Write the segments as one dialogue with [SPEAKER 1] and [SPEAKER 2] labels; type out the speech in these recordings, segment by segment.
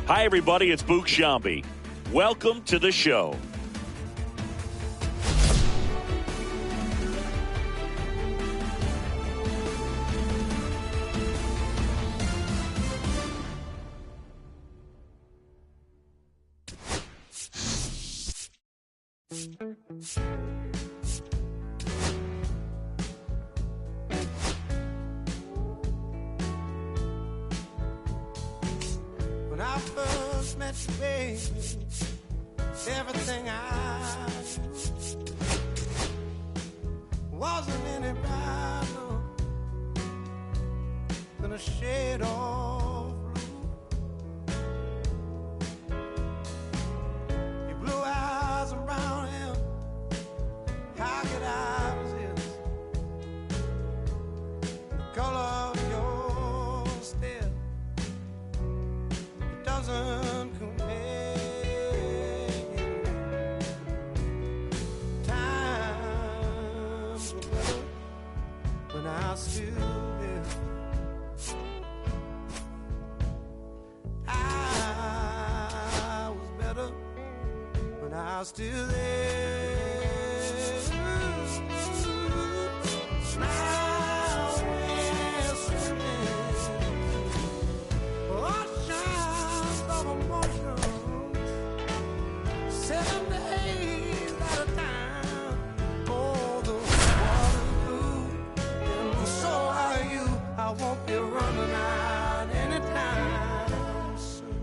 [SPEAKER 1] Hi, everybody. It's Boog Sciambi. Welcome to the show.
[SPEAKER 2] When I first met you, baby, everything I wasn't any brighter than a shade of blue. Your blue eyes around him, how could I resist the color of your stare? It doesn't compare. Times were better when I still lived. I was better when I still lived. Now we're swimming oceans of emotion, 7 days at a time. Oh, the water's blue, and so are you. I won't be running out anytime soon.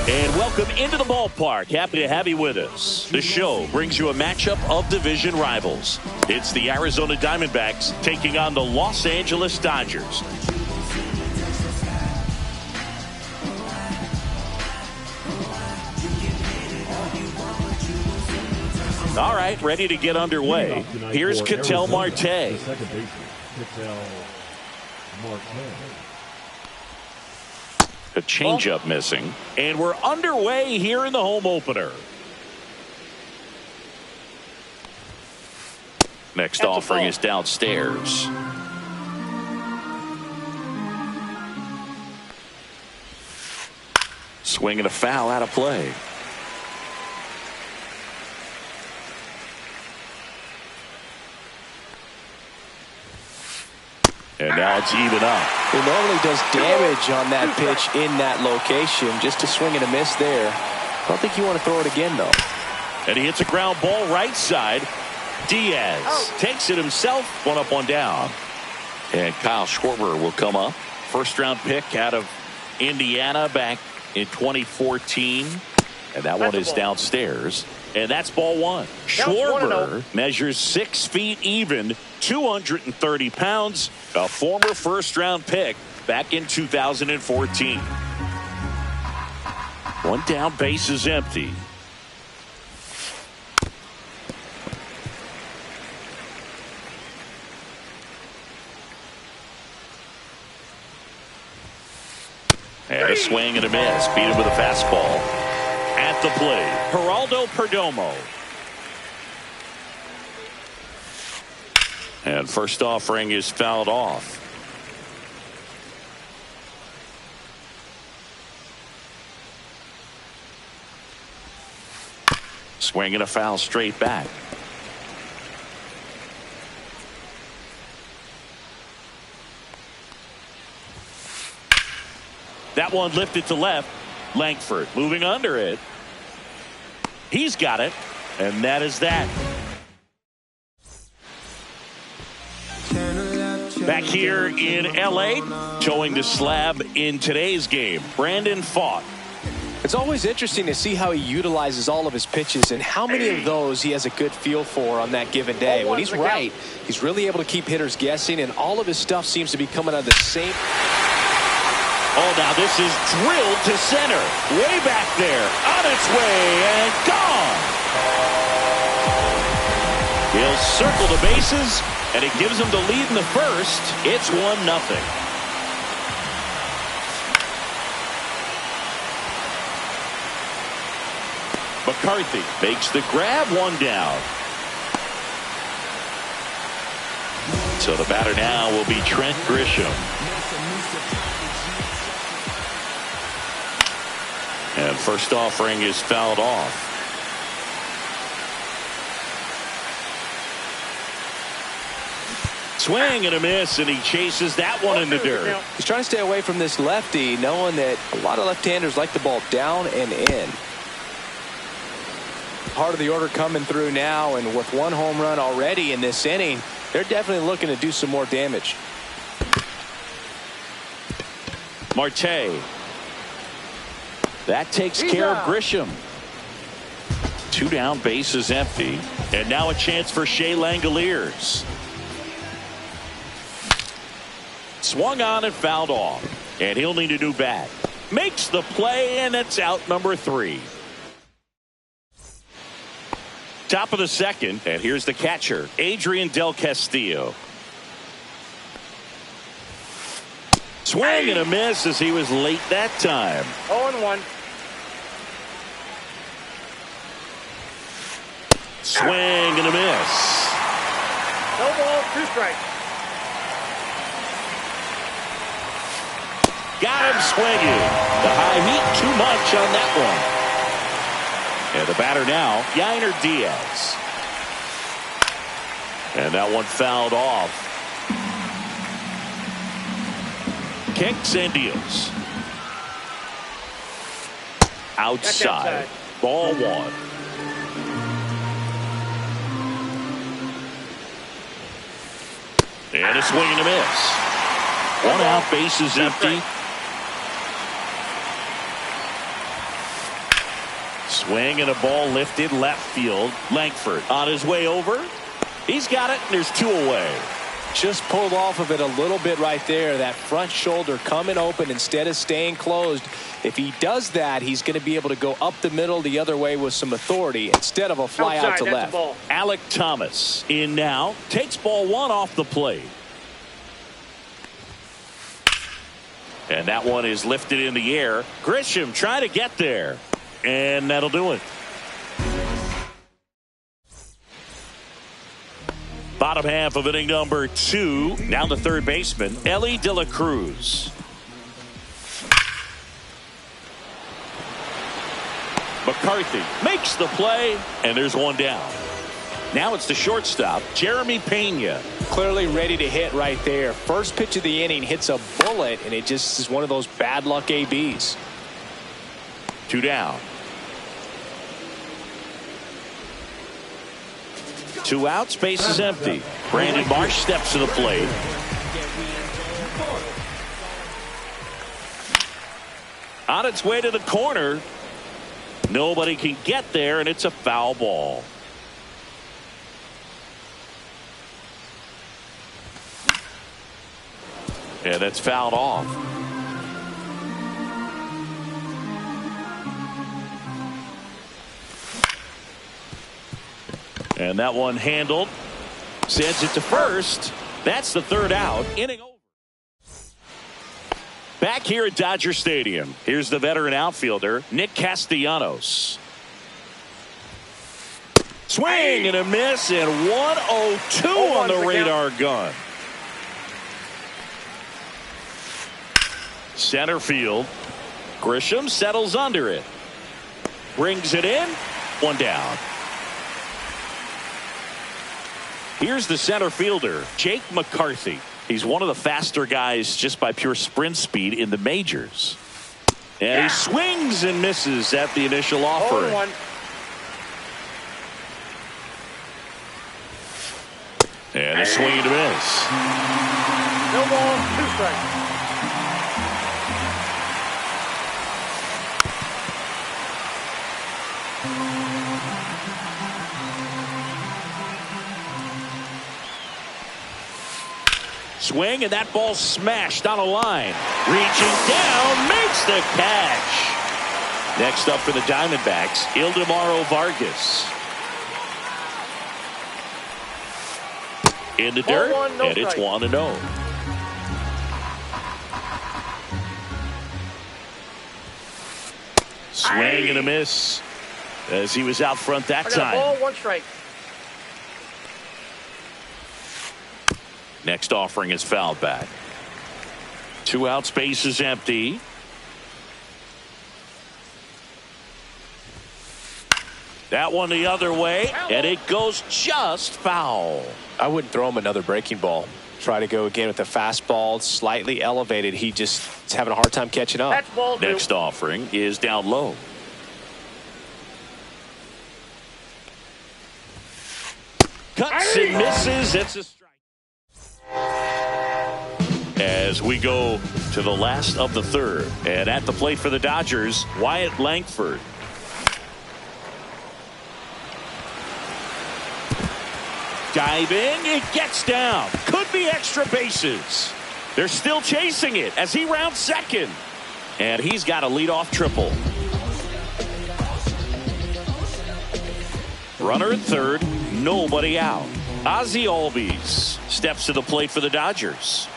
[SPEAKER 1] And welcome into the ballpark. Happy to have you with us. The show brings you a matchup of division rivals. It's the Arizona Diamondbacks taking on the Los Angeles Dodgers. All right, ready to get underway. Here's Ketel Marte.
[SPEAKER 3] Second baseman, Ketel Marte.
[SPEAKER 1] A changeup missing. And we're underway here in the home opener. Next offering is downstairs. Swing and a foul out of play. And now it's even up.
[SPEAKER 4] He normally does damage on that pitch in that location. Just a swing and a miss there. I don't think you want to throw it again, though.
[SPEAKER 1] And he hits a ground ball right side. Diaz takes it himself. One up, one down. And Kyle Schwarber will come up. First round pick out of Indiana back in 2014. And that one is downstairs. And that's ball one. Schwarber measures 6 feet even, 230 pounds, a former first-round pick back in 2014. One down, base is empty. And a swing and a miss. Beat him with a fastball. At the plate, Geraldo Perdomo. And first offering is fouled off. Swing and a foul straight back. That one lifted to left. Langford moving under it. He's got it, and that is that. Back here in L.A., towing the slab in today's game, Brandon Pfaadt.
[SPEAKER 4] It's always interesting to see how he utilizes all of his pitches and how many of those he has a good feel for on that given day. When he's right, he's really able to keep hitters guessing, and all of his stuff seems to be coming out of the same.
[SPEAKER 1] Oh, now this is drilled to center. Way back there. On its way and gone. He'll circle the bases, and it gives him the lead in the first. It's 1-0. McCarthy makes the grab, one down. So the batter now will be Trent Grisham. And first offering is fouled off. Swing and a miss, and he chases that one in the dirt.
[SPEAKER 4] He's trying to stay away from this lefty, knowing that a lot of left-handers like the ball down and in. Part of the order coming through now, and with one home run already in this inning, they're definitely looking to do some more damage.
[SPEAKER 1] Marte. That takes care of Grisham. 2 down, bases empty, and now a chance for Shea Langoliers. Swung on and fouled off, and he'll need a new bat. Makes the play, and it's out number 3. Top of the second, and here's the catcher, Adrian Del Castillo. Swing and a miss as he was late that time.
[SPEAKER 5] 0-1.
[SPEAKER 1] Swing and a miss.
[SPEAKER 5] No ball, 2 strikes.
[SPEAKER 1] Got him swinging. The high heat too much on that one. And the batter now, Yainer Diaz. And that one fouled off. Kicks and deals. Outside. Ball 1. And a swing and a miss. 1 out, bases empty. Swing and a ball lifted left field. Langford on his way over. He's got it, and there's 2 away.
[SPEAKER 4] Just pulled off of it a little bit right there. That front shoulder coming open instead of staying closed. If he does that, he's going to be able to go up the middle the other way with some authority instead of a fly out to left.
[SPEAKER 1] Alek Thomas in now. Takes ball 1 off the plate. And that one is lifted in the air. Grisham trying to get there. And that'll do it. Bottom half of inning number 2. Now the third baseman, Elly De La Cruz. McCarthy makes the play, and there's 1 down. Now it's the shortstop, Jeremy Pena.
[SPEAKER 4] Clearly ready to hit right there. First pitch of the inning hits a bullet, and it just is one of those bad luck ABs.
[SPEAKER 1] 2 down. 2 outs, base is empty. Brandon Marsh steps to the plate. On its way to the corner. Nobody can get there, and it's a foul ball. And that's fouled off. And that one handled. Sends it to first. That's the 3rd out. Inning over. Back here at Dodger Stadium. Here's the veteran outfielder, Nick Castellanos. Swing and a miss, and 102 on the radar gun. Center field. Grisham settles under it. Brings it in. 1 down. Here's the center fielder, Jake McCarthy. He's one of the faster guys just by pure sprint speed in the majors. And he swings and misses at the initial offering.
[SPEAKER 5] 0-1.
[SPEAKER 1] And a swing and a miss.
[SPEAKER 5] No ball, 2 strikes.
[SPEAKER 1] Swing, and that ball smashed on a line. Reaching down, makes the catch. Next up for the Diamondbacks, Ildemaro Vargas. In the dirt, and it's 1-0. Swing and a miss as he was out front that time.
[SPEAKER 5] Ball, 1 strike.
[SPEAKER 1] Next offering is fouled back. 2 outs, base is empty. That one the other way, and it goes just foul.
[SPEAKER 4] I wouldn't throw him another breaking ball. Try to go again with the fastball, slightly elevated. He just is having a hard time catching up.
[SPEAKER 5] That's ball 2.
[SPEAKER 1] Next offering is down low. Cuts and misses. It's a strike. As we go to the last of the third, and at the plate for the Dodgers, Wyatt Langford. Diving, it gets down. Could be extra bases. They're still chasing it as he rounds second. And he's got a leadoff triple. Runner at third, nobody out. Ozzie Albies steps to the plate for the Dodgers.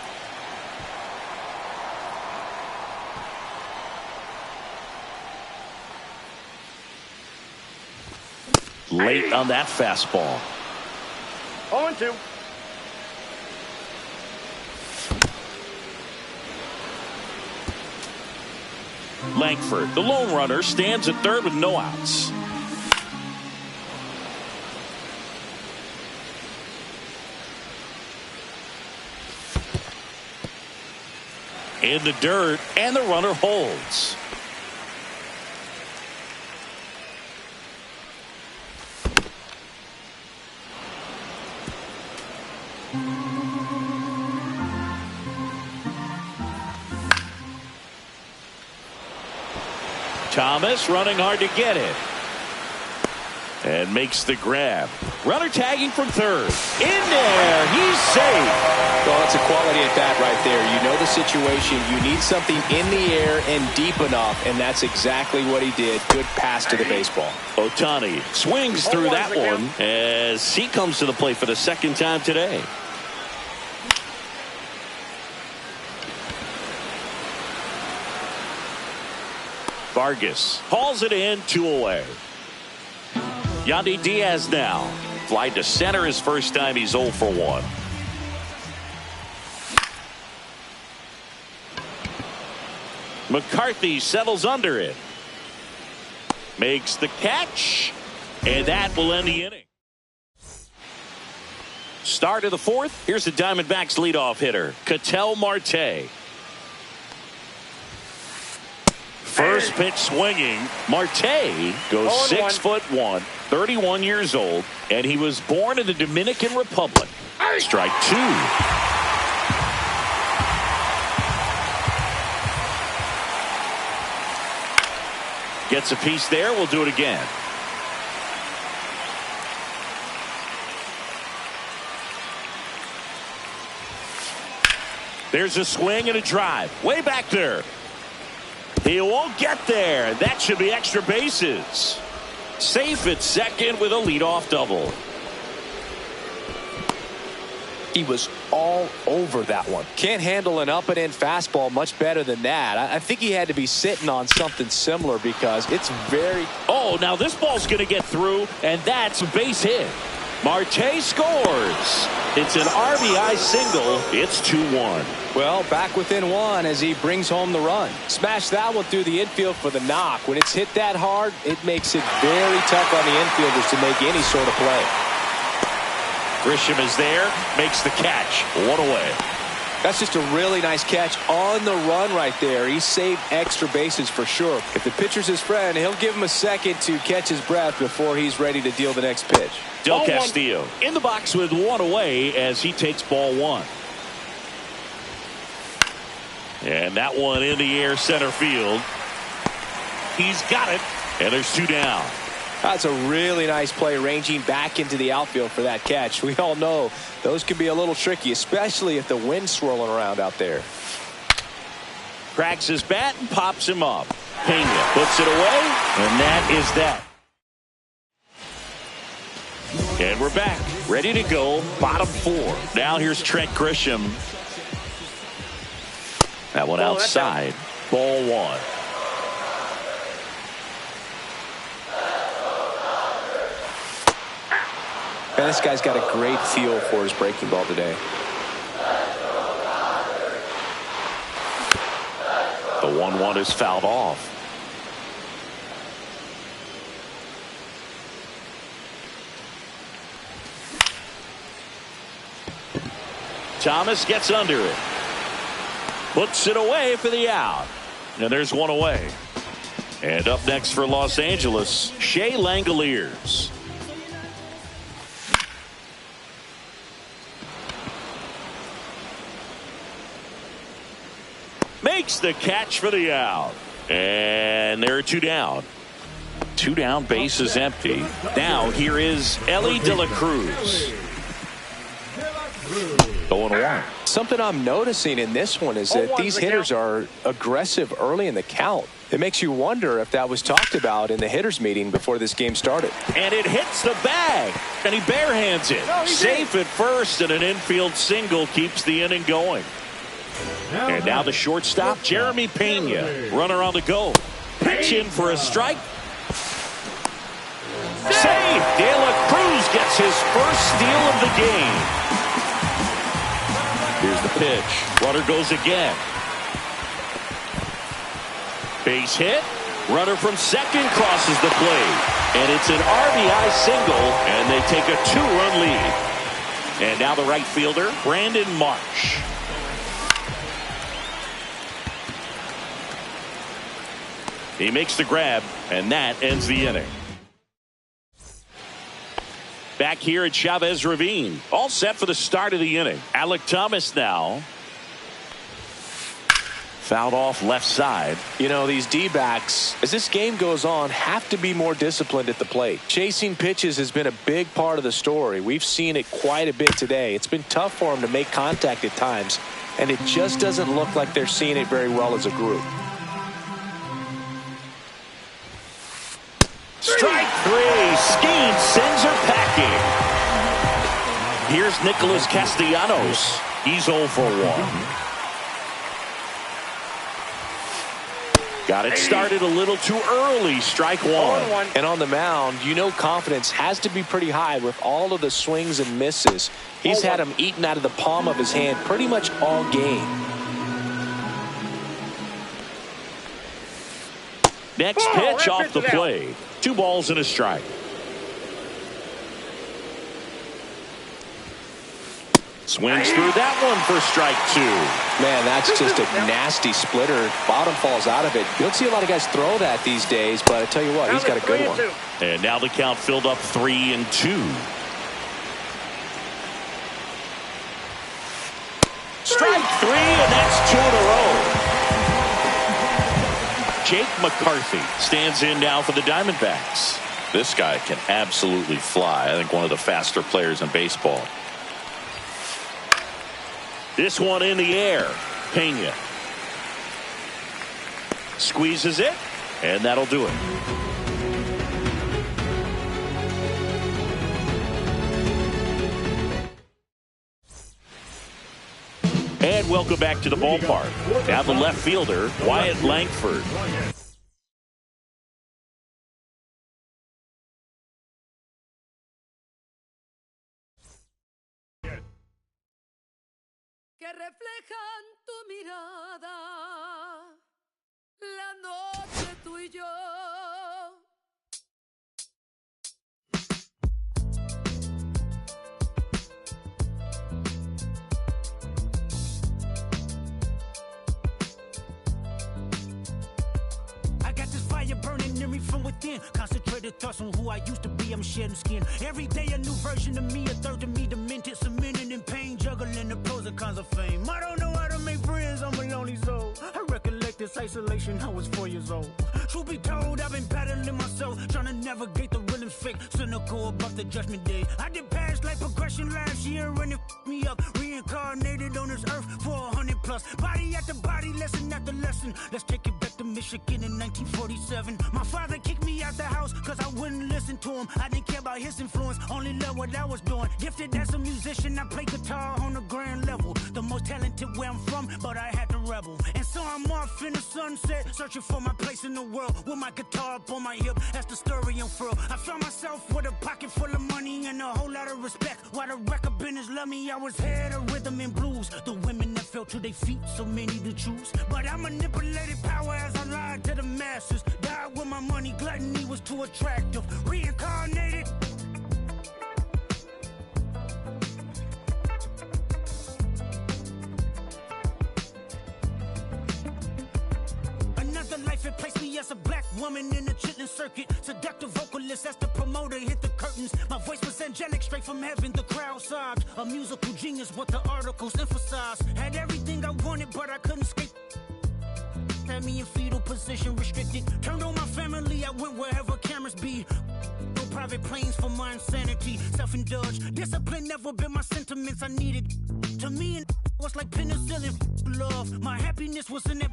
[SPEAKER 1] Late on that fastball.
[SPEAKER 5] 0-2.
[SPEAKER 1] Langford, the lone runner, stands at third with no outs. In the dirt, and the runner holds. Thomas running hard to get it. And makes the grab. Runner tagging from third. In there. He's safe.
[SPEAKER 4] Well, that's a quality at bat right there. You know the situation. You need something in the air and deep enough, and that's exactly what he did. Good pass to the baseball.
[SPEAKER 1] Ohtani swings through that one as he comes to the plate for the second time today. Vargas hauls it in, 2 away. Yandy Diaz now. Fly to center his first time. He's 0 for 1. McCarthy settles under it. Makes the catch. And that will end the inning. Start of the fourth. Here's the Diamondbacks leadoff hitter, Ketel Marte. First pitch swinging. Marte goes 6'1", 31 years old, and he was born in the Dominican Republic. Strike 2. Gets a piece there. We'll do it again. There's a swing and a drive. Way back there. He won't get there. That should be extra bases. Safe at second with a leadoff double.
[SPEAKER 4] He was all over that one. Can't handle an up and in fastball much better than that. I think he had to be sitting on something similar because it's very...
[SPEAKER 1] Oh, now this ball's going to get through, and that's a base hit. Marte scores. It's an RBI single. It's 2-1.
[SPEAKER 4] Well, back within 1 as he brings home the run. Smash that one through the infield for the knock. When it's hit that hard, it makes it very tough on the infielders to make any sort of play.
[SPEAKER 1] Grisham is there, makes the catch. 1 away.
[SPEAKER 4] That's just a really nice catch on the run right there. He saved extra bases for sure. If the pitcher's his friend, he'll give him a second to catch his breath before he's ready to deal the next pitch.
[SPEAKER 1] Del Castillo in the box with 1 away as he takes ball 1. And that one in the air center field. He's got it, and there's 2 down.
[SPEAKER 4] That's a really nice play ranging back into the outfield for that catch. We all know those can be a little tricky, especially if the wind's swirling around out there.
[SPEAKER 1] Cracks his bat and pops him up. Pena puts it away, and that is that. And we're back, ready to go, bottom 4. Now here's Trent Grisham. That one outside, ball 1.
[SPEAKER 4] And this guy's got a great feel for his breaking ball today.
[SPEAKER 1] The 1-1 is fouled off. Thomas gets under it. Puts it away for the out. And there's one away. And up next for Los Angeles, Shea Langoliers. Makes the catch for the out. And there are two down. Two down, base is empty. Now here is Elly De La Cruz. 0-1.
[SPEAKER 4] Something I'm noticing in this one is that these hitters are aggressive early in the count. It makes you wonder if that was talked about in the hitters meeting before this game started.
[SPEAKER 1] And it hits the bag, and he barehands it. Safe at first, and an infield single keeps the inning going. And now the shortstop, Jeremy Pena. Runner on the go. Pitch in for a strike. Save! De La Cruz gets his first steal of the game. Here's the pitch. Runner goes again. Base hit. Runner from second crosses the plate. And it's an RBI single, and they take a 2-run lead. And now the right fielder, Brandon Marsh. He makes the grab, and that ends the inning. Back here at Chavez Ravine. All set for the start of the inning. Alek Thomas now. Fouled off left side.
[SPEAKER 4] You know, these D-backs, as this game goes on, have to be more disciplined at the plate. Chasing pitches has been a big part of the story. We've seen it quite a bit today. It's been tough for them to make contact at times, and it just doesn't look like they're seeing it very well as a group.
[SPEAKER 1] Strike three. Skeen sends her packing. Here's Nicholas Castellanos. He's 0 for 1. Got it started a little too early. Strike one.
[SPEAKER 4] And on the mound, you know confidence has to be pretty high with all of the swings and misses. He's had them eaten out of the palm of his hand pretty much all game.
[SPEAKER 1] Next pitch off the plate. 2 balls and a strike. Swings through that one for strike 2.
[SPEAKER 4] Man, that's just a nasty splitter. Bottom falls out of it. You don't see a lot of guys throw that these days, but I tell you what, he's got a good one.
[SPEAKER 1] And now the count filled up 3-2. Strike 3, and that's 2 in a row. Jake McCarthy stands in now for the Diamondbacks. This guy can absolutely fly. I think one of the faster players in baseball. This one in the air. Pena squeezes it, and that'll do it. And welcome back to the ballpark. Now the left fielder, Wyatt Langford.
[SPEAKER 6] Que reflejan tu mirada, la noche tú y yo.
[SPEAKER 7] Burning in me from within. Concentrated thoughts on who I used to be. I'm shedding skin. Every day a new version of me. A third of me demented. Cemented in pain. Juggling the pros and cons of fame. I don't know how to make friends. I'm a lonely soul. I recollect this isolation. I was 4 years old. Truth be told, I've been battling myself. Trying to navigate the real and fake. Cynical about the judgment day. I did past life progression last year. And it f***ed me up. Reincarnated on this earth for 100+. Body after body. Lesson after lesson. Let's take it back to Michigan in 1947. My father kicked me out the house cause I wouldn't listen to him. I didn't care about his influence, only loved what I was doing. Gifted as a musician, I play guitar on the grand level. The most talented where I'm from, but I had to rebel. And so I'm off in the sunset, searching for my place in the world. With my guitar up on my hip, that's the story unfurled. I found myself with a pocket full of money and a whole lot of respect. While the record business loved me, I was head of rhythm and blues. The women that fell to their feet, so many to choose. But I manipulated power as I lied to the masses. Died with my money, gluttony was too attractive. Reincarnated. Another life, it placed me as a black woman in the chitlin circuit. Seductive vocalist as the promoter hit the curtains. My voice was angelic, straight from heaven, the crowd sobbed. A musical genius, what the articles emphasize. Had everything I wanted, but I couldn't escape. Had me in fetal position, restricted. Turned on my family, I went wherever cameras be. No private planes for my insanity. Self-indulged, discipline never been my sentiments I needed. To me, it was like penicillin, love. My happiness was in that.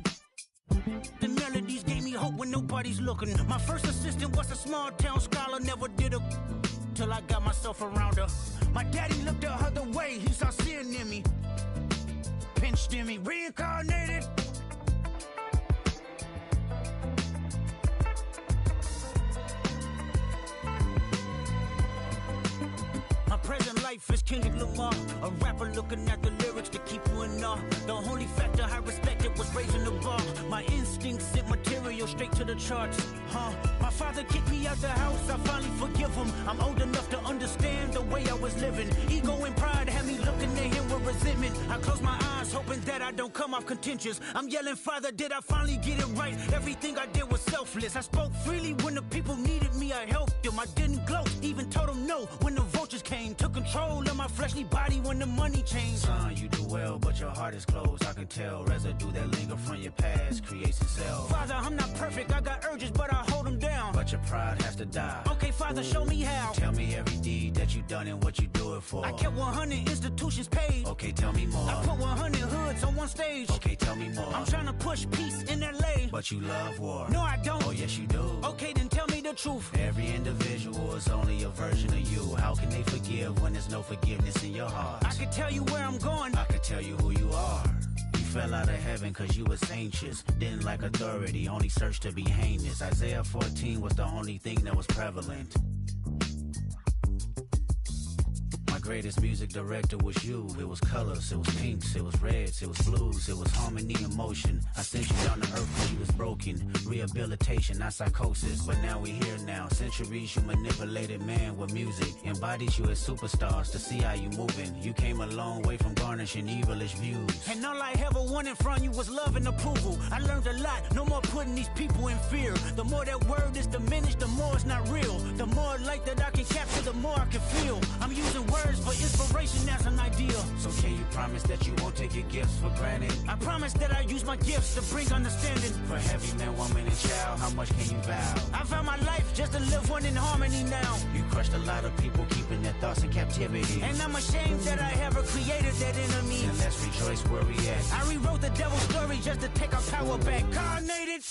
[SPEAKER 7] The melodies gave me hope when nobody's looking. My first assistant was a small town scholar, never did a till I got myself around her. My daddy looked the other way, he saw sin in me, pinched in me, reincarnated. My present life is Kendrick Lamar, a rapper looking at the lyrics to keep you in awe. The only factor I respected was raising the bar. My instincts sent material straight to the charts. My father kicked me out the house, I finally forgive him. I'm old enough to understand the way I was living. Ego and pride had me looking at him with resentment. I close my eyes, hoping that I don't come off contentious. I'm yelling, Father, did I finally get it right? Everything I did was selfless. I spoke freely when the people needed me, I helped them. I didn't gloat, even told them no when the vultures came. Took control of my fleshly body when the money changed.
[SPEAKER 8] Son, you do well, but your heart is closed. I can tell residue that linger from your past creates itself.
[SPEAKER 7] Father, I'm not perfect, I got urges, but I hold them down.
[SPEAKER 8] But your pride has to die.
[SPEAKER 7] Okay, Father, show me how.
[SPEAKER 8] Tell me every deed that you done and what you do it for.
[SPEAKER 7] I kept 100 institutions paid.
[SPEAKER 8] Okay, tell me more.
[SPEAKER 7] I put 100 hoods on one stage.
[SPEAKER 8] Okay, tell me more.
[SPEAKER 7] I'm trying to push peace in LA.
[SPEAKER 8] But you love war.
[SPEAKER 7] No, I don't.
[SPEAKER 8] Oh, yes, you do.
[SPEAKER 7] Okay, then tell me the truth.
[SPEAKER 8] Every individual is only a version of you. How can they forgive when there's no forgiveness in your heart?
[SPEAKER 7] I can tell you where I'm going.
[SPEAKER 8] I can tell you who you are. You fell out of heaven cause you was anxious. Didn't like authority, only searched to be heinous. Isaiah 14 was the only thing that was prevalent. My greatest music director was you. It was colors, it was pinks, it was reds, it was blues, it was harmony and motion. I sent you down to earth when you was broken. Rehabilitation, not psychosis, but now we here now. Centuries you manipulated man with music. Embodied you as superstars to see how you moving. You came a long way from garnishing evilish views.
[SPEAKER 7] And all I ever wanted from you was love and approval. I learned a lot, no more putting these people in fear. The more that word is diminished, the more it's not real. The more light that I can capture, the more I can feel. I'm using words for inspiration as an ideal.
[SPEAKER 8] So can you promise that you won't take your gifts for granted?
[SPEAKER 7] I promise that I use my gifts to bring understanding.
[SPEAKER 8] For every man, woman, and child, how much can you vow?
[SPEAKER 7] I found my life just to live one in harmony now.
[SPEAKER 8] You crushed a lot of people, keeping their thoughts in captivity.
[SPEAKER 7] And I'm ashamed that I ever created that enemy.
[SPEAKER 8] And let's rejoice where we at.
[SPEAKER 7] I rewrote the devil's story just to take our power back. Carnated.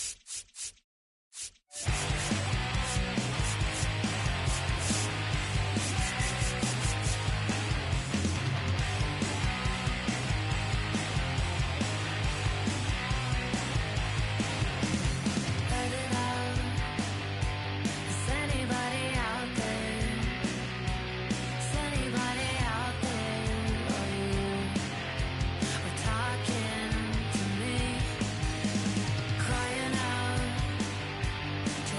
[SPEAKER 9] Crying out to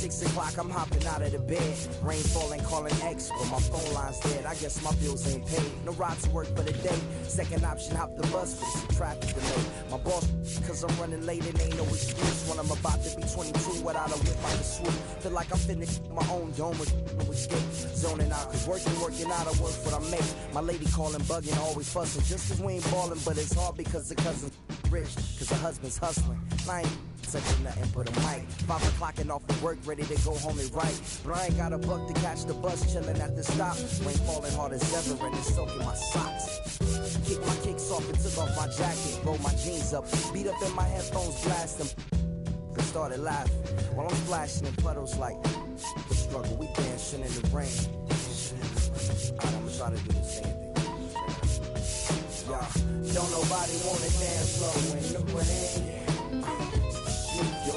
[SPEAKER 9] 6 o'clock, I'm hopping out of the bed. Rain falling, calling X, but my phone line's dead. I guess my bills ain't paid. No ride to work for the day. Second option, hop the bus, but it's a traffic delay. My boss, cause I'm running late and ain't no excuse. When I'm about to be 22 without a whip, I can swoop. Feel like I'm finna my own dome with no escape. Zoning out, cause working out, I work what I make. My lady calling, bugging, always fussing. Just cause we ain't ballin', but it's hard because the cousin's rich. Cause the husband's hustling. I ain't touching nothing but a mic. 5 o'clock and off of work, ready to go home and write. But I ain't got a buck to catch the bus, chillin' at the stop. Rain falling hard as ever and it's soaking my socks. Kick my kicks off and took off my jacket. Roll my jeans up, beat up in my headphones, blast them. And started laughing while I'm splashing in puddles like the struggle. We dancing in the rain. Alright, I'ma try to do the same thing. Don't nobody wanna dance slow in the rain. Smooth yo.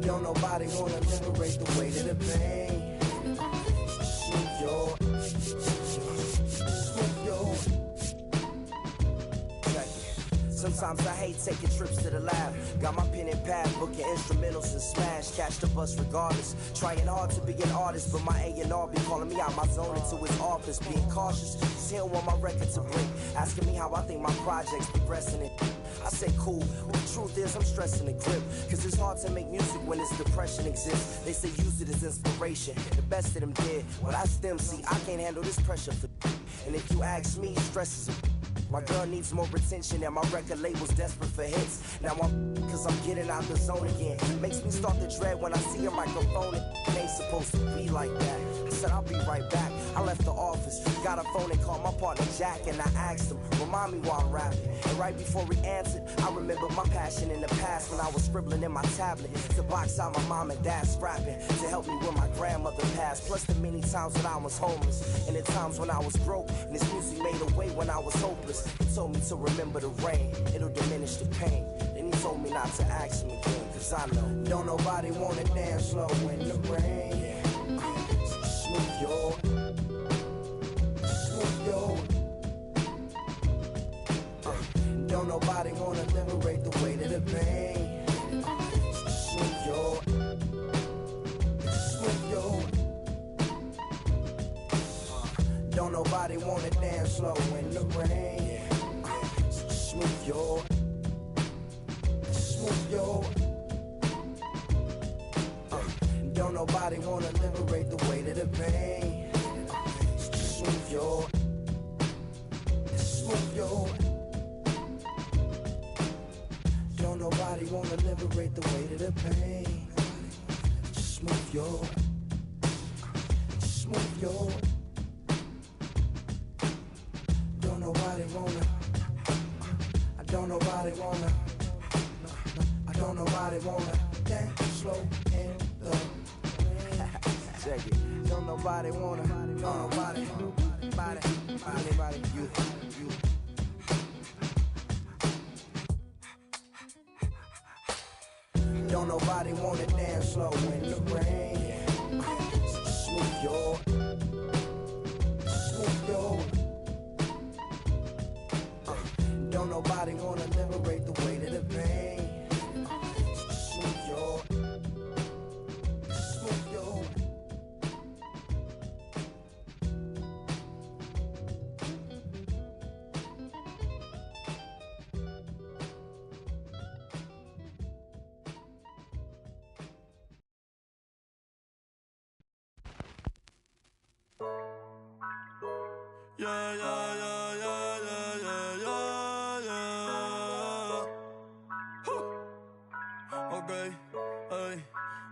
[SPEAKER 9] Don't nobody wanna liberate the weight of the pain. Smooth yo. Sometimes I hate taking trips to the lab. Got my pen and pad, booking instrumentals and smash. Catch the bus regardless. Trying hard to be an artist, but my A&R be calling me out my zone into his office. Being cautious, cause he don't want my record to break. Asking me how I think my project's progressing it. I say cool, but the truth is I'm stressing the grip. Cause it's hard to make music when this depression exists. They say use it as inspiration. The best of them did. Well, I stem see, I can't handle this pressure for. And if you ask me, stress is a. My girl needs more attention and my record label's desperate for hits. Now cause I'm getting out the zone again. Makes me start to dread when I see a microphone. It ain't supposed to be like that. I said I'll be right back. I left the office, got a phone and called my partner Jack. And I asked him, remind me while I'm rapping. And right before he answered, I remembered my passion in the past when I was scribbling in my tablet to box out my mom and dad's scrapping to help me when my grandmother passed. Plus the many times that I was homeless and the times when I was broke. And this music made a way when I was hopeless. He told me to remember the rain, it'll diminish the pain. Then he told me not to ask him again, cause I know don't nobody wanna dance slow in the rain. Smooth yo. Don't nobody wanna liberate the weight of the pain. Smooth yo. Don't nobody wanna dance slow in the rain. Smooth yo. Don't nobody wanna liberate the weight of the pain. Smooth yo. Don't nobody wanna liberate the weight of the pain. Smooth yo. Don't nobody wanna. I don't nobody wanna dance slow in the rain. Check it. Don't nobody wanna. Anybody, you. Don't nobody wanna dance slow in the rain. Smooth yo. Don't nobody wanna liberate the weight of the pain. Smooth yo.
[SPEAKER 2] Yeah.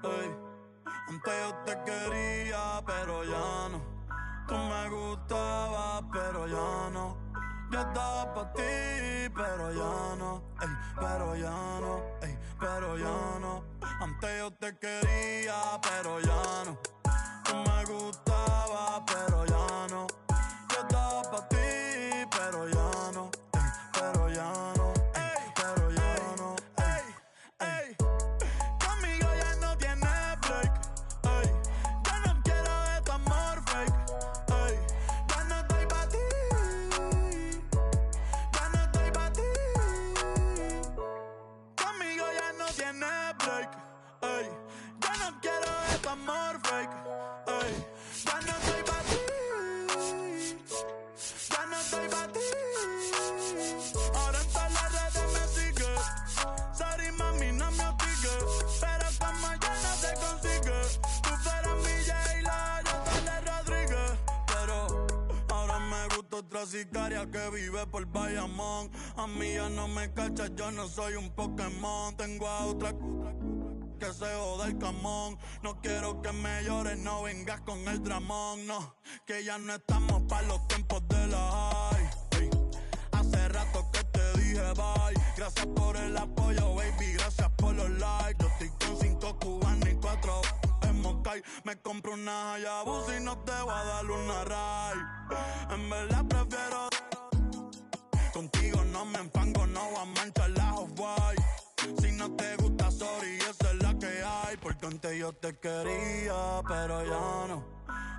[SPEAKER 2] Okay, antes yo te quería, pero ya no. Tú me gustabas, pero ya no. Yo estaba pa' ti, pero ya no. Pero ya no. Antes yo te quería, pero ya no. Tú me gustabas, pero ya no. Yo estaba pa' ti, pero ya no. Pero ya no. Conmigo ya no tienes break. Ya no quiero de tu amor fake. Ya no estoy pa' ti.
[SPEAKER 10] otra sicaria que vive por Bayamón. A mí ya no me cachas, yo no soy un Pokémon. Tengo a otra que se joda el camón. No quiero que me llores, no vengas con el dramón. No, que ya no estamos pa' los tiempos de la high. Ey, hace rato que te dije bye. Gracias por el apoyo, baby, gracias por los likes. Yo estoy con 5 cubanos y 4 en Moscay. Me compro una Hayabusa y no te voy a dar una ride. En verdad prefiero contigo, no me enfango, no voy a manchar la Off-White. Si no te gusta, sorry, esa es la que hay. Porque antes yo te quería, pero ya no.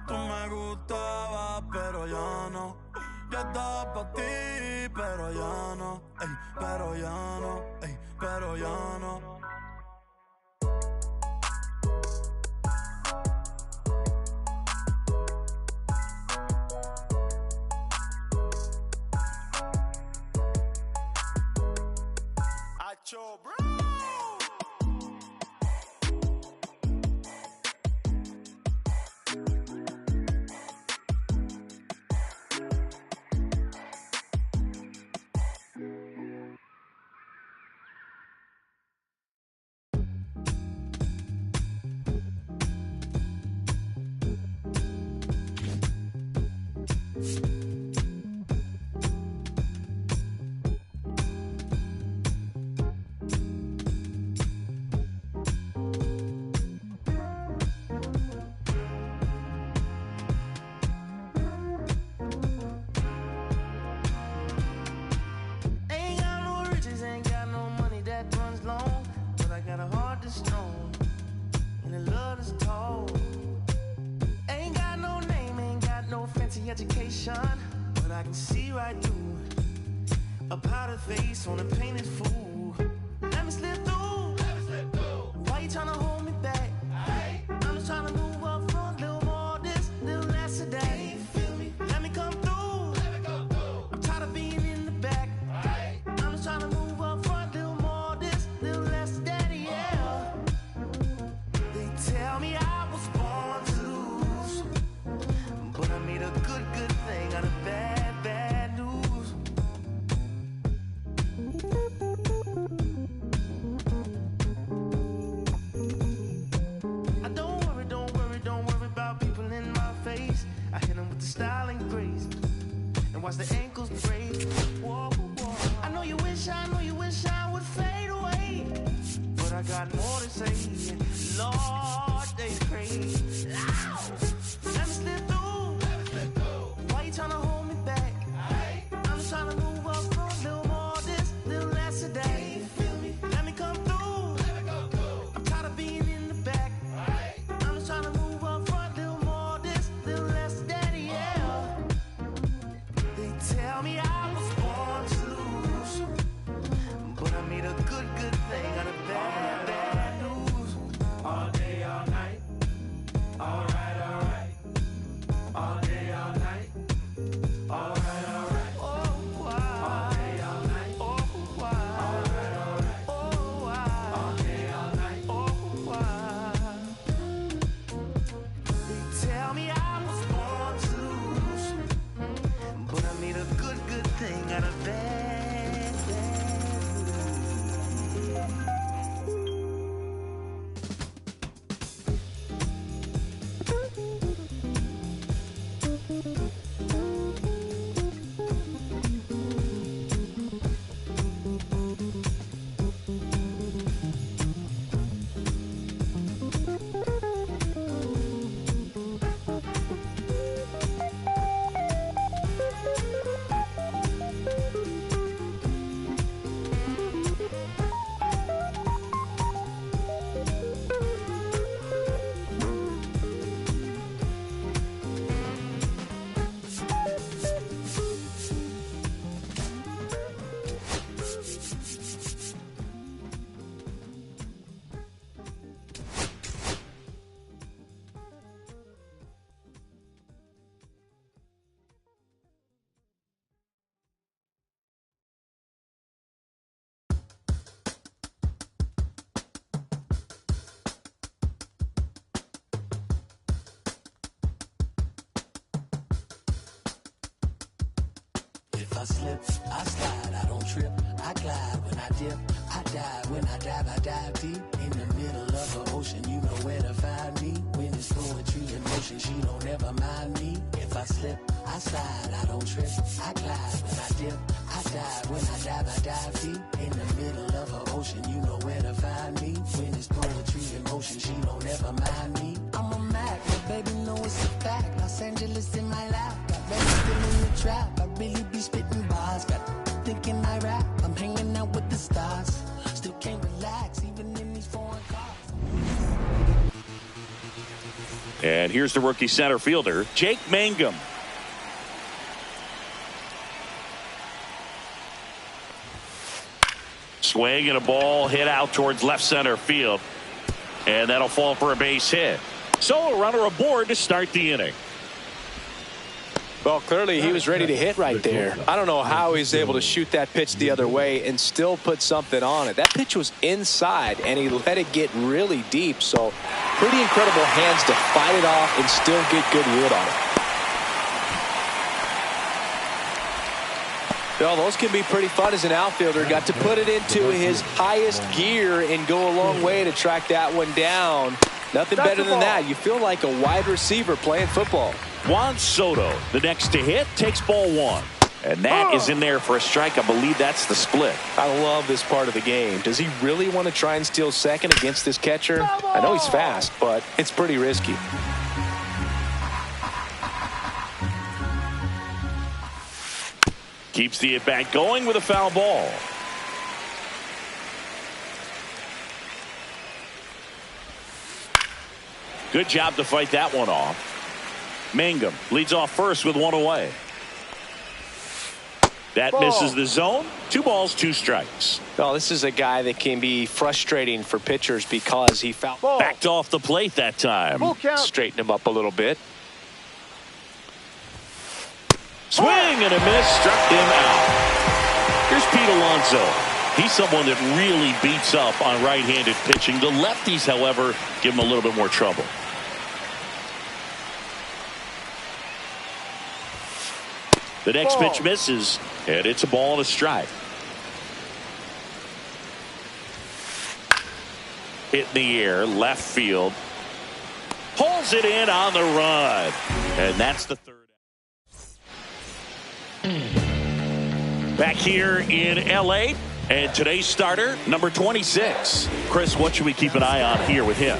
[SPEAKER 10] Tú me gustabas, pero ya no. Yo estaba pa' ti, pero ya no. Ey, pero ya no, ey, pero ya no.
[SPEAKER 2] Acho, bro.
[SPEAKER 11] Education, but I can see right through a powdered face on a painted fool. Let me slip through. Why you tryna hold me back? I'm just tryna move up front, little more this, little less of that. Feel me? Let me come through. I'm tired of being in the back. I'm just tryna move up front, little more this, little less of that. Yeah. They tell me I was born to lose, but I made a good thing out of bad news. I don't worry about people in my face. I hit them with the style and grace, and watch the ankles break. Whoa, whoa. I know you wish I would fade away, but I got more to say. Lord, they crazy. Let me slip through. Why you tryna hold me back? I'm just tryna move up front, little more this, little less of that. Feel me? Let me come through. I'm tired of being in the back. I'm just tryna move up front, little more this, little less of that. Yeah. They tell me I was born to lose, but I made a good thing out of bad news. All day, all night. All right. All day, all night. All right. Oh, why? All day, all night. Oh, why? All right. Oh, why? All day, all night. Oh, why? They tell me I was born to lose, but I made a good thing out of bad
[SPEAKER 8] I slip, I slide, I don't trip, I glide when I dip, I dive, when I dive deep in the middle of the ocean. You know where to find me when it's poetry in motion. She don't ever mind me if I slip, I slide, I don't trip, I glide when I dip, I dive, when I dive deep in the middle of the ocean. You know where to find me when it's poetry in motion. She don't ever mind me. I'm a Mac, but baby know it's a fact. Los Angeles in my lap, got ready still in the trap. I really be spitting bars, got thinking I rap. I'm hanging out with the stars, still can't relax even in these foreign cars.
[SPEAKER 1] And here's the rookie center fielder, Jake Mangum. Swing and a ball hit out towards left center field. And that'll fall for a base hit. So a runner aboard to start the inning.
[SPEAKER 4] Well, clearly he was ready to hit right there. I don't know how he's able to shoot that pitch the other way and still put something on it. That pitch was inside, and he let it get really deep. So pretty incredible hands to fight it off and still get good wood on it. Well, those can be pretty fun as an outfielder. Got to put it into his highest gear and go a long way to track that one down. Nothing better than that. You feel like a wide receiver playing football.
[SPEAKER 1] Juan Soto, the next to hit, takes ball one. And that is in there for a strike. I believe that's the split.
[SPEAKER 4] I love this part of the game. Does he really want to try and steal second against this catcher? I know he's fast, but it's pretty risky.
[SPEAKER 1] Keeps the at-bat going with a foul ball. Good job to fight that one off. Mangum leads off first with one away. That misses the zone. 2 balls, 2 strikes.
[SPEAKER 4] Well, this is a guy that can be frustrating for pitchers because he fouled.
[SPEAKER 1] Backed off the plate that time.
[SPEAKER 4] Straighten him up a little bit.
[SPEAKER 1] Swing and a miss, struck him out. Here's Pete Alonso. He's someone that really beats up on right-handed pitching. The lefties, however, give him a little bit more trouble. The next pitch misses, and it's a ball and a strike. Hit in the air, left field. Pulls it in on the run. And that's the third. Back here in L.A., and today's starter, number 26. Chris, what should we keep an eye on here with him?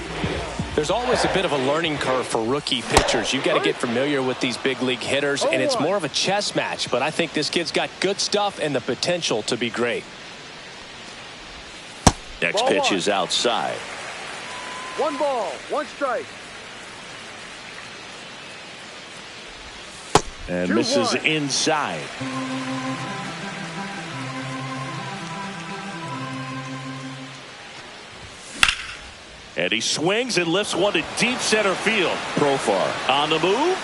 [SPEAKER 4] There's always a bit of a learning curve for rookie pitchers. You've got to get familiar with these big league hitters, and it's more of a chess match. But I think this kid's got good stuff and the potential to be great.
[SPEAKER 1] Next pitch is outside.
[SPEAKER 5] 1 ball, 1 strike.
[SPEAKER 1] And misses inside. And he swings and lifts one to deep center field. Profar on the move.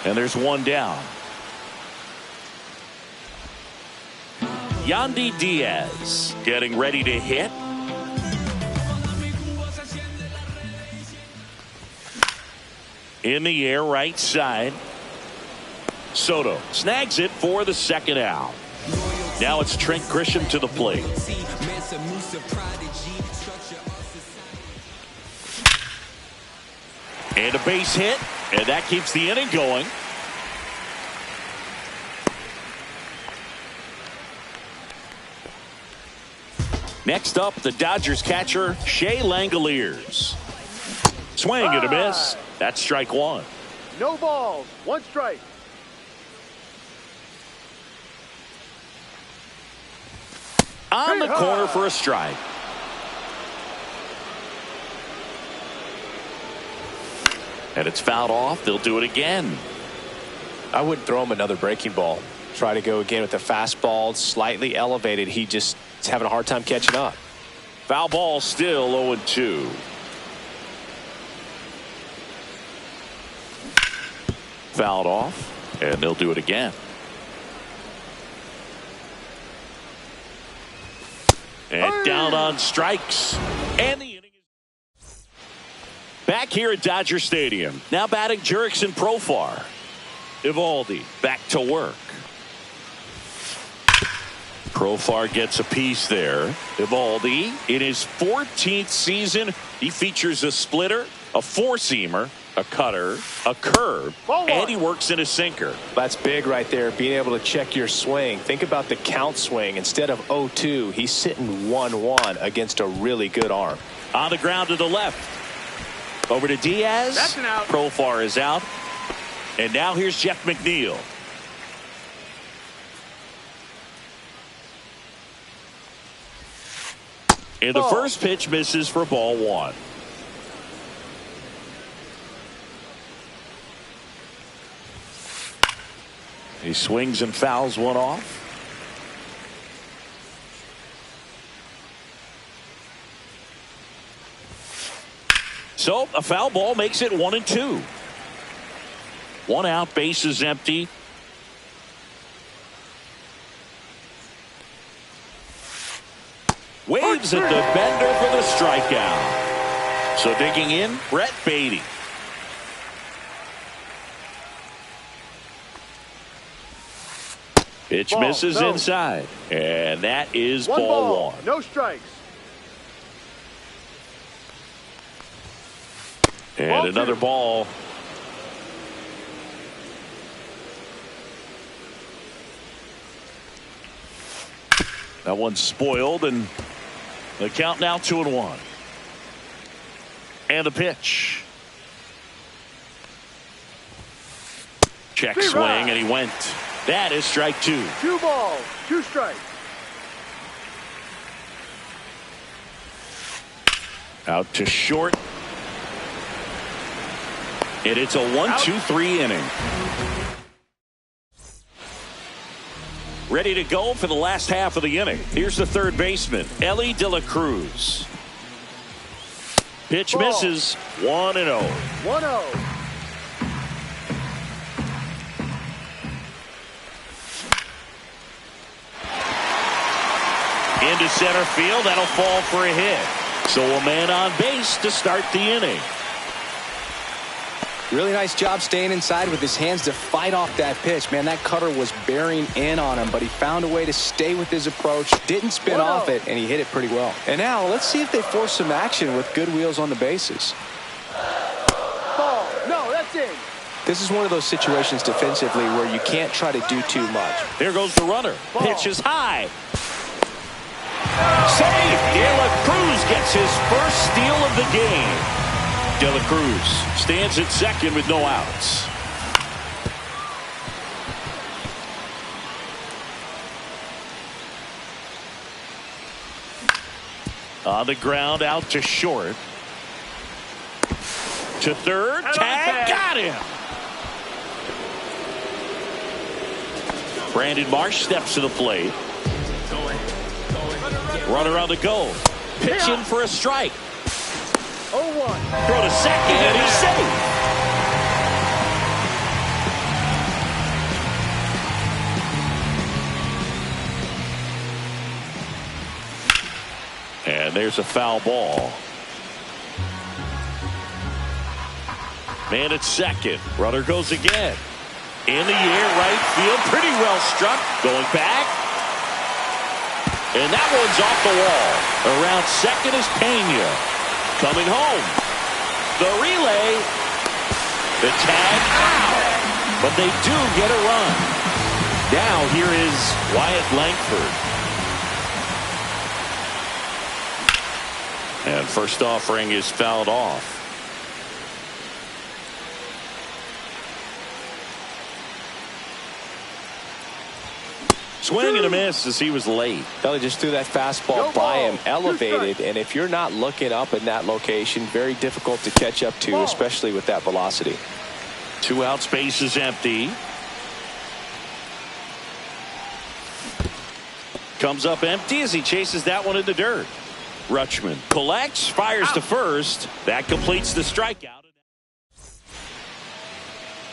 [SPEAKER 1] And there's one down. Yandy Diaz getting ready to hit. In the air, right side. Soto snags it for the second out. Now it's Trent Grisham to the plate. And a base hit, and that keeps the inning going. Next up, the Dodgers catcher, Shea Langoliers. Swing and a miss. That's strike 1.
[SPEAKER 5] No balls, 1 strike.
[SPEAKER 1] On the corner for a strike. And it's fouled off. They'll do it again.
[SPEAKER 4] I wouldn't throw him another breaking ball. Try to go again with the fastball, slightly elevated. He just is having a hard time catching up.
[SPEAKER 1] Foul ball still 0-2. Fouled off, and they'll do it again. And down on strikes. And the inning is back here at Dodger Stadium. Now batting Jurickson Profar. Eovaldi back to work. Profar gets a piece there. Eovaldi in his 14th season, he features a splitter, a four-seamer, a cutter, a curve, and he works in a sinker.
[SPEAKER 4] That's big right there, being able to check your swing. Think about the count swing. Instead of 0-2, he's sitting 1-1 against a really good arm.
[SPEAKER 1] On the ground to the left. Over to Diaz.
[SPEAKER 5] That's an out.
[SPEAKER 1] Profar is out. And now here's Jeff McNeil. And the first pitch misses for ball one. He swings and fouls one off. So a foul ball makes it 1-2. One out, base is empty. Waves at the bender for the strikeout. So digging in, Brett Baty. Pitch misses inside. And that is ball one.
[SPEAKER 5] No strikes.
[SPEAKER 1] And another ball. That one's spoiled, and the count now 2-1. And the pitch. Check swing, and he went. That is strike two.
[SPEAKER 5] 2 balls, 2 strikes.
[SPEAKER 1] Out to short. And it's a 1-2-3 inning. Ready to go for the last half of the inning. Here's the third baseman, Elly De La Cruz. Pitch misses. 1-0.
[SPEAKER 5] 1-0.
[SPEAKER 1] Into center field. That'll fall for a hit. So a man on base to start the inning.
[SPEAKER 4] Really nice job staying inside with his hands to fight off that pitch. Man, that cutter was bearing in on him, but he found a way to stay with his approach, didn't spin off it, and he hit it pretty well. And now let's see if they force some action with good wheels on the bases.
[SPEAKER 5] Ball. No, that's in.
[SPEAKER 4] This is one of those situations defensively where you can't try to do too much.
[SPEAKER 1] There goes the runner. Ball. Pitch is high. Save. De La Cruz gets his first steal of the game. De La Cruz stands at second with no outs. On the ground, out to short. To third, tag, got him. Brandon Marsh steps to the plate. Runner on the go. Pitch in for a strike.
[SPEAKER 5] 0-1.
[SPEAKER 1] Throw to second, and he's safe. And there's a foul ball. Man at second. Runner goes again. In the air, right field. Pretty well struck. Going back. And that one's off the wall. Around second is Pena. Coming home. The relay. The tag out. But they do get a run. Now here is Wyatt Langford. And first offering is fouled off. Swing and a miss as he was late.
[SPEAKER 4] Elly just threw that fastball by him, elevated, and if you're not looking up in that location, very difficult to catch up to, especially with that velocity.
[SPEAKER 1] 2 out, space is empty. Comes up empty as he chases that one in the dirt. Rutschman collects, fires to first. That completes the strikeout.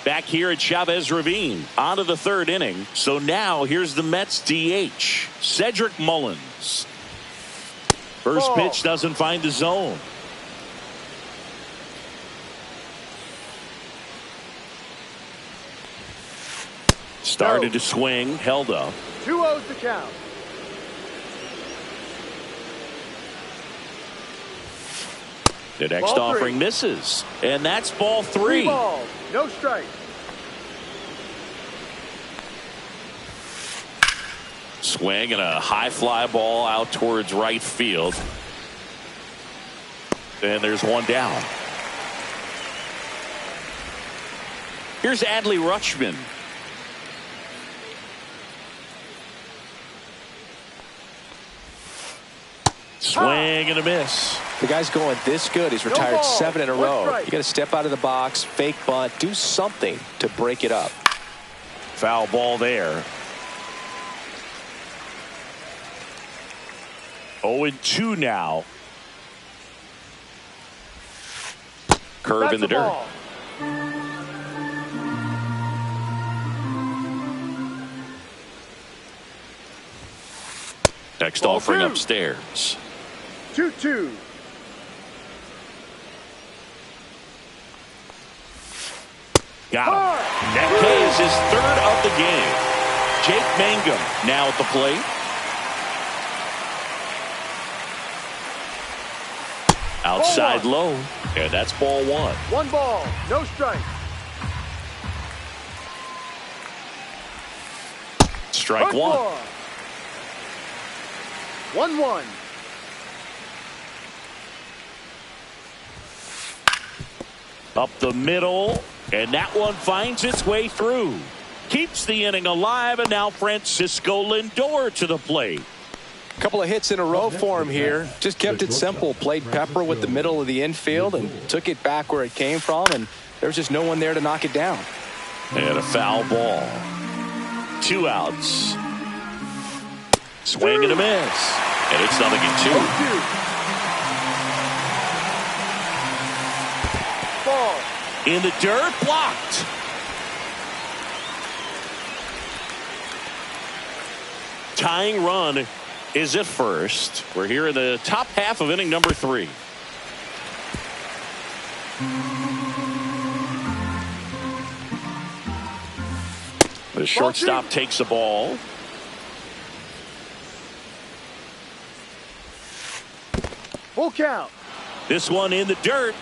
[SPEAKER 1] Back here at Chavez Ravine, on to the third inning. So now here's the Mets DH, Cedric Mullins. First pitch doesn't find the zone. Started to swing, held up.
[SPEAKER 5] 2-0's the count.
[SPEAKER 1] The next
[SPEAKER 5] Ball
[SPEAKER 1] offering
[SPEAKER 5] three.
[SPEAKER 1] misses. And that's ball 3.
[SPEAKER 5] Balls, no strike.
[SPEAKER 1] Swing and a high fly ball out towards right field. And there's one down. Here's Adley Rutschman. Swing and a miss.
[SPEAKER 4] The guy's going this good. He's retired 7 in a row. You got to step out of the box, fake bunt, do something to break it up.
[SPEAKER 1] Foul ball there. 0-2 now. Curve
[SPEAKER 5] That's
[SPEAKER 1] in the
[SPEAKER 5] a
[SPEAKER 1] dirt.
[SPEAKER 5] ball.
[SPEAKER 1] Next
[SPEAKER 5] Ball
[SPEAKER 1] offering
[SPEAKER 5] 2.
[SPEAKER 1] upstairs.
[SPEAKER 5] 2-2.
[SPEAKER 1] Got him. That K is his 3rd of the game. Jake Mangum now at the plate. Outside low. And that's ball 1.
[SPEAKER 5] 1 ball, no strike.
[SPEAKER 1] Strike 1.
[SPEAKER 5] 1-1.
[SPEAKER 1] Up the middle. And that one finds its way through. Keeps the inning alive. And now Francisco Lindor to the plate.
[SPEAKER 4] A couple of hits in a row for him here. Just kept it simple. Played Pepper with the middle of the infield and took it back where it came from. And there was just no one there to knock it down.
[SPEAKER 1] And a foul ball. 2 outs. Swing and a miss. And it's 0-2.
[SPEAKER 5] Ball.
[SPEAKER 1] In the dirt, blocked. Tying run is at first. We're here in the top half of inning number 3. The shortstop takes the ball.
[SPEAKER 5] Full count.
[SPEAKER 1] This one in the dirt.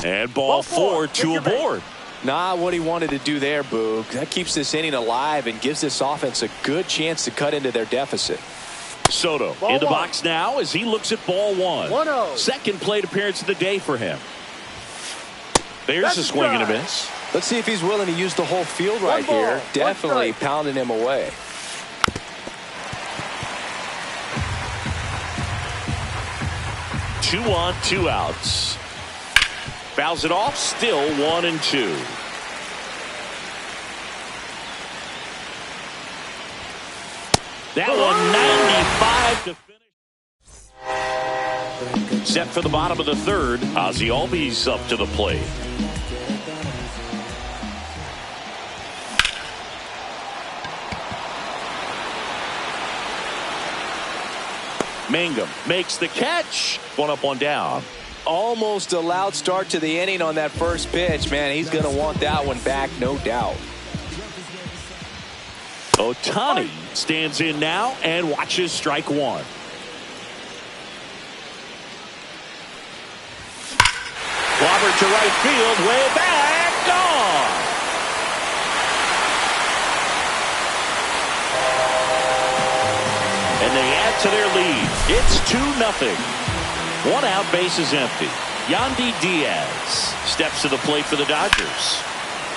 [SPEAKER 1] And ball 4, 2 aboard.
[SPEAKER 4] Not what he wanted to do there, Boog. That keeps this inning alive and gives this offense a good chance to cut into their deficit.
[SPEAKER 1] Soto
[SPEAKER 5] Ball
[SPEAKER 1] in the
[SPEAKER 5] 1.
[SPEAKER 1] box now as he looks at ball 1.
[SPEAKER 5] 1-0.
[SPEAKER 1] Second plate appearance of the day for him. There's
[SPEAKER 5] That's
[SPEAKER 1] a
[SPEAKER 5] a
[SPEAKER 1] swing and a
[SPEAKER 5] strike.
[SPEAKER 1] miss.
[SPEAKER 4] Let's see if he's willing to use the whole field right
[SPEAKER 5] ball,
[SPEAKER 4] here.
[SPEAKER 5] one
[SPEAKER 4] Definitely
[SPEAKER 5] strike.
[SPEAKER 4] pounding him away.
[SPEAKER 1] Two on, 2 outs. Fouls it off, still 1-2. That one 95 to finish. Set for the bottom of the 3rd. Ozzie Albies up to the plate. Mangum makes the catch. 1 up, 1 down.
[SPEAKER 4] Almost a loud start to the inning on that first pitch. Man, he's going to want that one back, no doubt.
[SPEAKER 1] Ohtani stands in now and watches strike 1. Robert to right field, way back, gone. And they add to their lead. It's 2-0. 1 out, base is empty. Yandy Diaz steps to the plate for the Dodgers.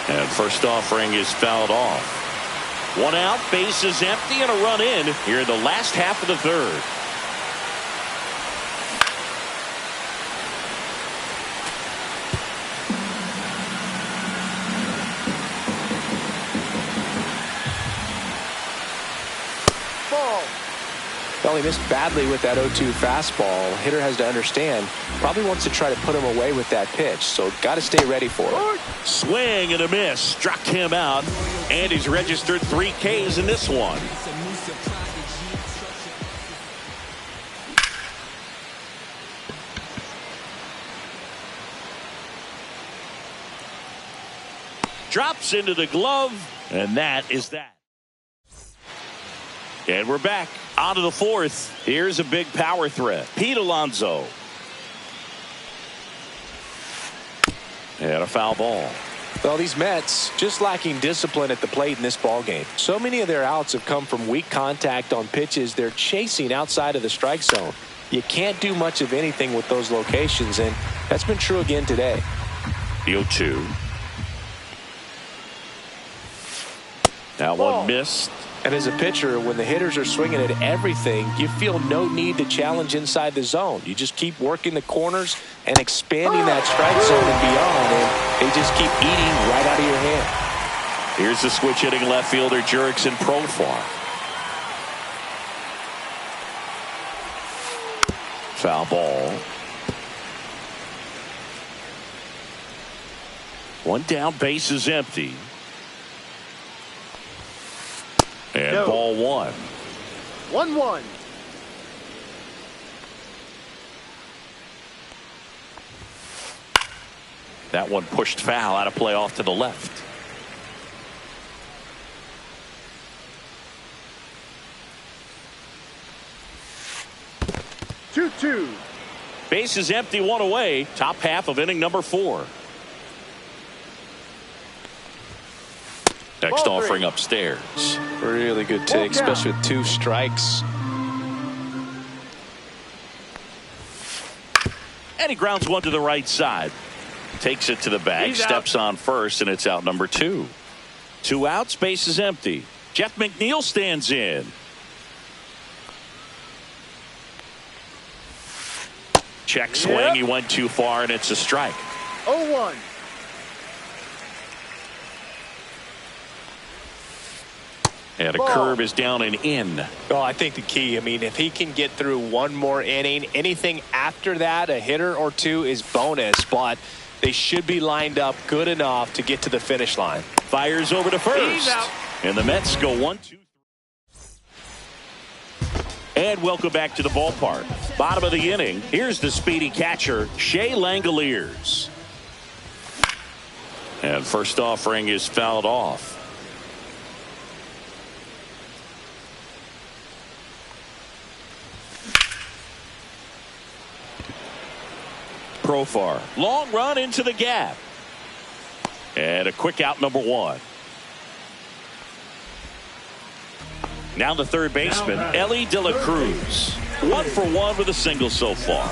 [SPEAKER 1] And first offering is fouled off. 1 out, base is empty, and a run in here in the last half of the 3rd.
[SPEAKER 5] Ball.
[SPEAKER 4] Well, he missed badly with that 0-2 fastball. Hitter has to understand, probably wants to try to put him away with that pitch, so got to stay ready for it.
[SPEAKER 1] Swing and a miss. Struck him out. And he's registered 3 Ks in this one. Drops into the glove, and that is that. And we're back onto the fourth. Here's a big power threat. Pete Alonso. And a foul ball.
[SPEAKER 4] Well, these Mets just lacking discipline at the plate in this ball game. So many of their outs have come from weak contact on pitches they're chasing outside of the strike zone. You can't do much of anything with those locations, and that's been true again today.
[SPEAKER 1] The 0-2. That one missed.
[SPEAKER 4] And as a pitcher, when the hitters are swinging at everything, you feel no need to challenge inside the zone. You just keep working the corners and expanding that strike zone and beyond, and they just keep eating right out of your hand.
[SPEAKER 1] Here's the switch hitting left fielder Jurickson Profar. Foul ball. One down, base is empty. And ball one.
[SPEAKER 5] 1-1.
[SPEAKER 1] That one pushed foul out of play off to the left.
[SPEAKER 5] 2-2.
[SPEAKER 1] Base is empty, one away. Top half of inning number 4. Next offering upstairs.
[SPEAKER 4] Really good take, especially with 2 strikes.
[SPEAKER 1] And he grounds one to the right side. Takes it to the bag, steps on first, and it's out number 2. 2 outs, base is empty. Jeff McNeil stands in. Check swing, he went too far, and it's a strike.
[SPEAKER 5] 0-1.
[SPEAKER 1] And a curve is down and in.
[SPEAKER 4] Oh, I think the key, I mean, if he can get through one more inning, anything after that, a hitter or 2 is bonus, but they should be lined up good enough to get to the finish line.
[SPEAKER 1] Fires over to first. And the Mets go 1-2. And welcome back to the ballpark. Bottom of the inning. Here's the speedy catcher, Shea Langoliers. And first offering is fouled off. Profar. Long run into the gap. And a quick out number 1. Now the third baseman, Elly De La Cruz. 1 for 1 with a single so far.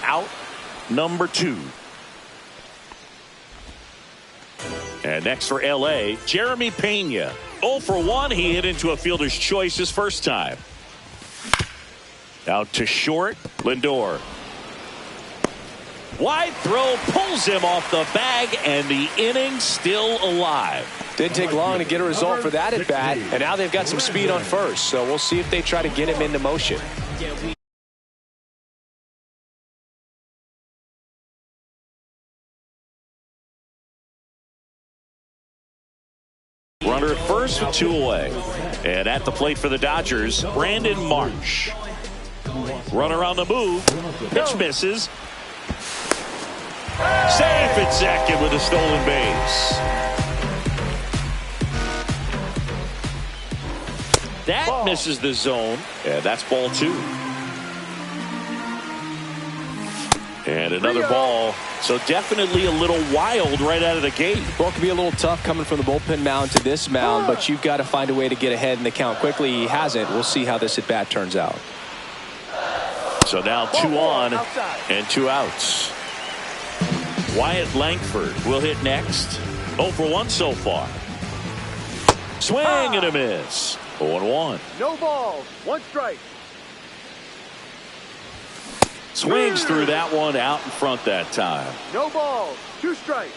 [SPEAKER 1] Out number 2. And next for L.A., Jeremy Pena. 0 for 1. He hit into a fielder's choice his first time. Out to short, Lindor. Wide throw pulls him off the bag, and the inning still alive.
[SPEAKER 4] Didn't take long to get a result for that at bat, and now they've got some speed on first, so we'll see if they try to get him into motion.
[SPEAKER 1] Runner at first with 2 away. And at the plate for the Dodgers, Brandon Marsh. Runner on the move. Pitch misses. Safe at second with a stolen base. That misses the zone. And that's ball 2. And another ball. So definitely a little wild right out of the gate.
[SPEAKER 4] Well, it can be a little tough coming from the bullpen mound to this mound, but you've got to find a way to get ahead in the count quickly. He hasn't. We'll see how this at bat turns out.
[SPEAKER 1] So now 2 on and 2 outs. Wyatt Langford will hit next. 0 for 1 so far. Swing and a miss. 0-1.
[SPEAKER 5] No balls. 1 strike.
[SPEAKER 1] Swings through that one out in front that time.
[SPEAKER 5] No balls. 2 strikes.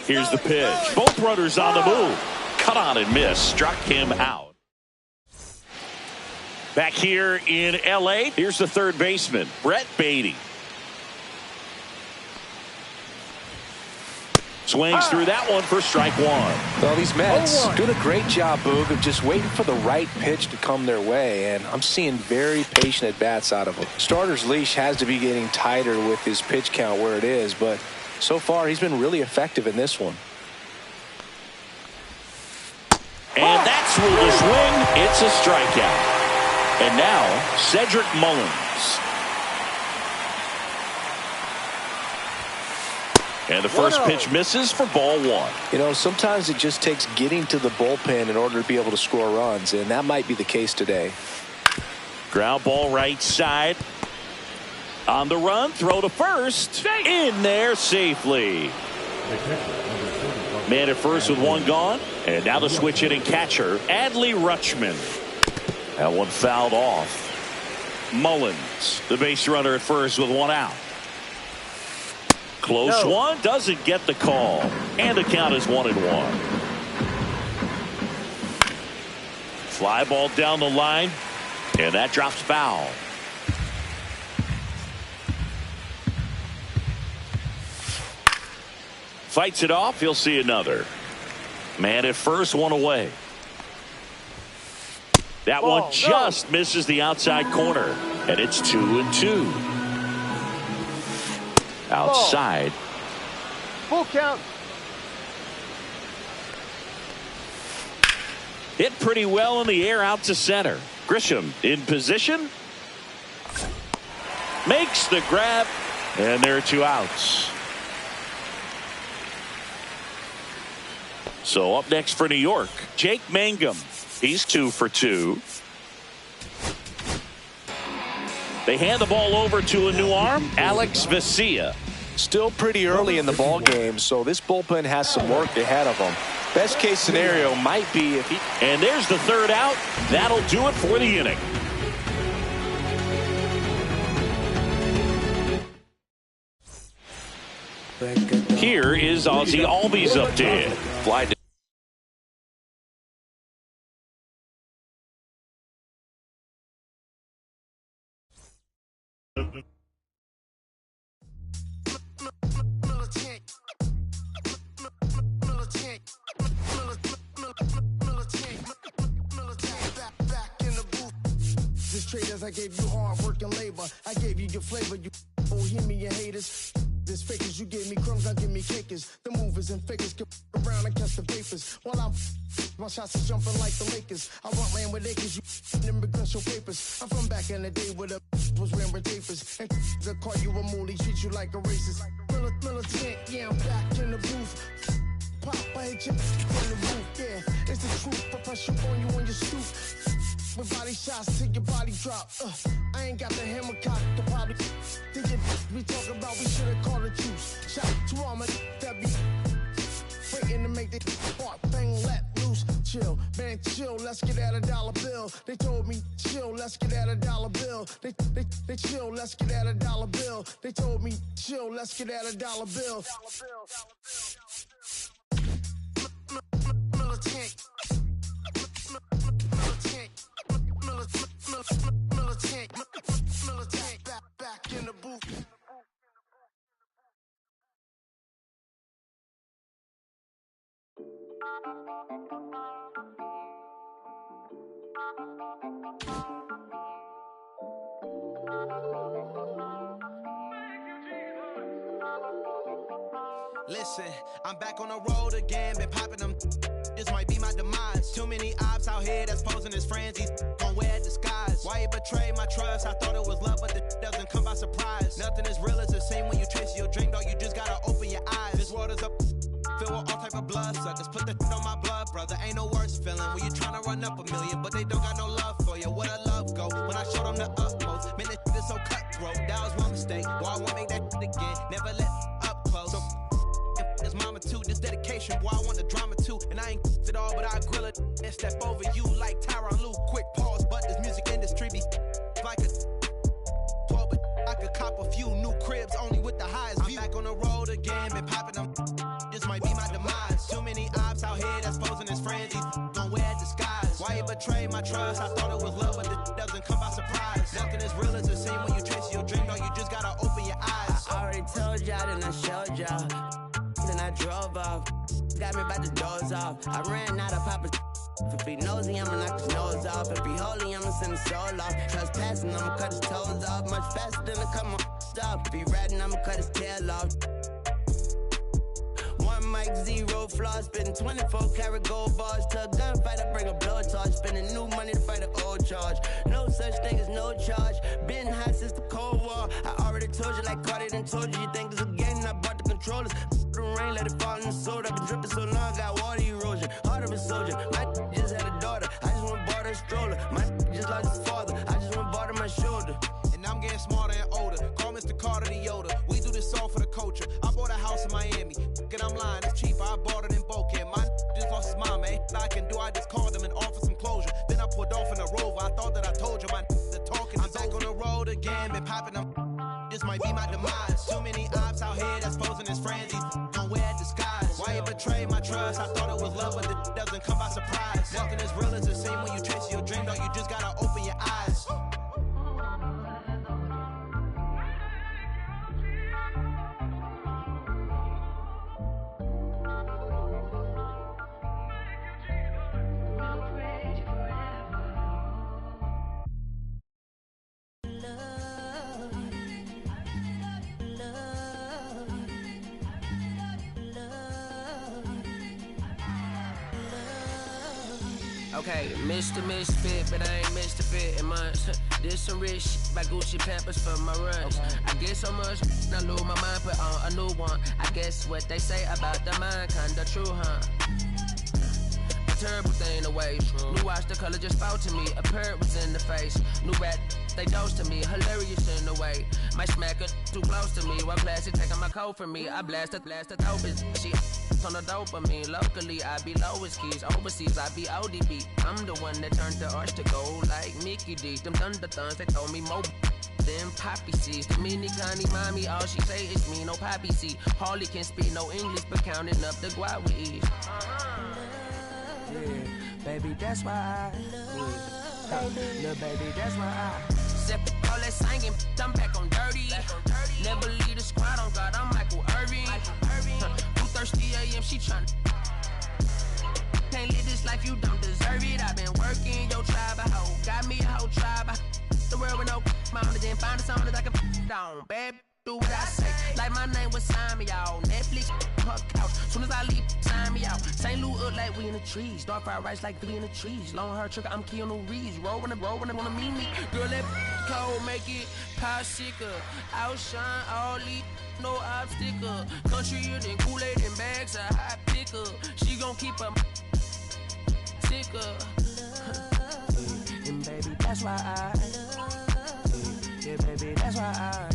[SPEAKER 1] Here's the pitch. Both runners on the move. Cut on and miss. Struck him out. Back here in L.A., here's the third baseman, Brett Beatty. Swings through that one for strike one.
[SPEAKER 4] Well, these Mets doing a great job, Boog, of just waiting for the right pitch to come their way, and I'm seeing very patient at-bats out of them. Starter's leash has to be getting tighter with his pitch count where it is, but so far he's been really effective in this one.
[SPEAKER 1] And that's with the swing. It's a strikeout. And now, Cedric Mullins. And the first pitch misses for ball one.
[SPEAKER 4] You know, sometimes it just takes getting to the bullpen in order to be able to score runs, and that might be the case today.
[SPEAKER 1] Ground ball right side. On the run, throw to first. In there safely. Man at first with one gone. And now the switch hitting catcher, Adley Rutschman. That one fouled off. Mullins, the base runner at first with one out. Close one, doesn't get the call. And the count is 1-1. Fly ball down the line. And that drops foul. Fights it off. He'll see another. Man at first, one away. That one just misses the outside corner. And it's 2-2. Outside.
[SPEAKER 5] Full count.
[SPEAKER 1] Hit pretty well in the air out to center. Grisham in position. Makes the grab. And there are two outs. So up next for New York, Jake Mangum. He's 2 for 2. They hand the ball over to a new arm, Alex Vesia.
[SPEAKER 4] Still pretty early in the ball game, so this bullpen has some work ahead of them. Best case scenario might be if he...
[SPEAKER 1] And there's the third out. That'll do it for the inning. Here is Ozzie Albies update. Fly down.
[SPEAKER 11] I gave you hard work and labor. I gave you your flavor. You bohemian haters. This fakers, you gave me crumbs, I give me cakers. The movers and fakers get around and catch the papers. While I'm my shots is jumping like the Lakers. I want land with acres, you immigrant show papers. I'm from back in the day where the was wearing tapers. And they'll call you a moolie, treat you like a racist. Militant, yeah, I'm back in the booth. Pop, I hit you in the roof, yeah. It's the truth, I press you on you on your stoop. With body shots till your body drop. I ain't got the hammer cock to probably thinking we talk about we should've called it juice. Shot to all my that be waiting to make the part thing let loose. Chill, man, chill, let's get at $1 bill. They told me chill, let's get at $1 bill. They chill, let's get at $1 bill. They told me chill, let's get at $1 bill. Militant. Militant, back in the booth.
[SPEAKER 12] Listen, I'm back on the road again, been popping them. This might be my demise. Too many ops out here that's posing as friends. These gon' wear disguise. Why you betray my trust? I thought it was love, but the doesn't come by surprise. Nothing is real as the same when you chase your dream, dog. You just gotta open your eyes. This world is up, filled with all type of blood suckers. Put the on my blood, brother. Ain't no worse feeling when you tryna run up a million, but they don't got no love for you. Where the love go? When I showed them the utmost, man, this is so cutthroat. That was one mistake. Boy, I won't make that again. Never let up close. So, it's mama too, this dedication, boy, I want the drama too. And I ain't it all, but I grill it and step over you like Tyronn Lue. Quick pause, but this music industry be like a 12, but I could cop a few new cribs only with the highest view. I'm back on the road again, been popping them. This might be my demise. Too many ops out here that's posing as friends. These gon' wear disguise. Why you betray my trust? I thought it was love, but it doesn't come by surprise. Nothing is real as the same when you chase your dream, dog. You just gotta open your eyes.
[SPEAKER 13] I already told y'all, then I showed y'all. Then I drove off. Got me by the doors off. I ran out of Papa. If he nosy, I'ma knock his nose off. If he holy, I'ma send his soul off. Trespassing, I'ma cut his toes off. Much faster than a cut my off. If he ratting, I'ma cut his tail off. One mic, 0 flaws, spitting 24 karat gold bars. To a gunfight, I bring a blowtorch. Spending new money to fight an old charge. No such thing as no charge. Been high since the Cold War. I already told you, like Cardi done told you. You think it's a game, and I bought the controllers. The rain, let it fall in the soda. I've been dripping so long, got water erosion. Heart of a soldier. My just had a daughter. I just went bought her a stroller. My just lost his father. I just went bought her my shoulder.
[SPEAKER 12] And I'm getting smarter and older. Call Mr. Carter the Yoda. We do this all for the culture. I bought a house in Miami. And I'm lying, it's cheaper. I bought it in Boca. My just lost his mom, eh? I can do, I just called him and offered some closure. Then I pulled off in a Rover. I thought that I told you my the talking. I'm back on the road again, been popping them. This might be my demise. Too many ops out here that's posing as friends. These don't wear disguise. Why you betray my trust? I thought it was love, but it doesn't come by surprise. Nothing as real as the same when you chase your dream. Dog, you just gotta open your eyes.
[SPEAKER 14] Okay, Mr. Misfit, but I ain't Mr. Fit in months. Did some rich shit by Gucci Pampers for my runs. I get so much, I lose my mind, put on a new one. I guess what they say about the mind, kinda true, huh? A terrible thing away. New watch, the color just fell to me. A parrot was in the face. New rat, they dose to me. Hilarious in the way. My smacker too close to me. What class is taking my coat from me? I blast a dope. She on the dopamine. Locally, I be lowest keys. Overseas, I be ODB. I'm the one that turned the arch to gold like Mickey D. Them thunder thuns, they told me more than poppy seeds. The mini Connie mommy, all she say is me, no poppy seed. Harley can speak no English, but counting up the guap with ease. Yeah, baby, that's why I little baby, that's why I Step all that singing, I'm back on dirty. Never leave the squad on God, I'm Michael Irving. 2:30 a.m. she tryna. Can't live this life, you don't deserve it. I've been working, your tribe a hoe. Got me a whole tribe. The world with no mount, then find a song that I can down. Babe, do what I say. Like my name was sign me out. Netflix, her couch. Soon as I leave, sign me out. St. Louis up like we in the trees. Dark fried rice like we in the trees. Long hair trigger, I'm Keanu Reeves. Rolling, they wanna meet me. Girl, that cold make it popsicle. Outshine all these. No obstacle. Country than Kool-Aid and bags of hot picker. She gon' keep her sicker. And baby, that's why yeah, baby, that's why I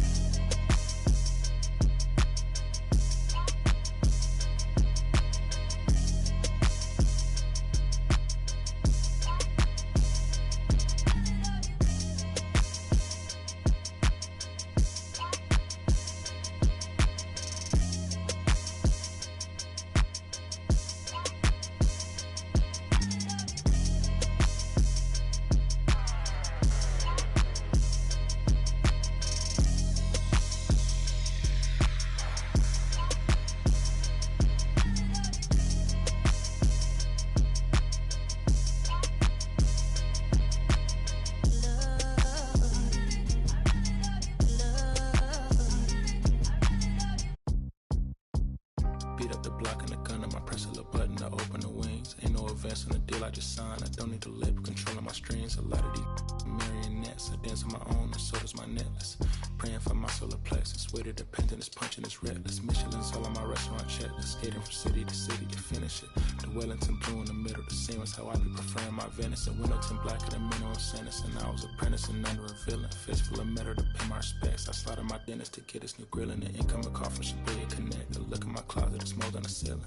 [SPEAKER 14] venison, Wellington blacker than minimum sentence. And I was apprenticing under a villain. Fistful of metal to pay my respects. I slaughtered my dentist to get this new grilling. The incoming call from Shabia Connect. The look in my closet, it's mold on the ceiling.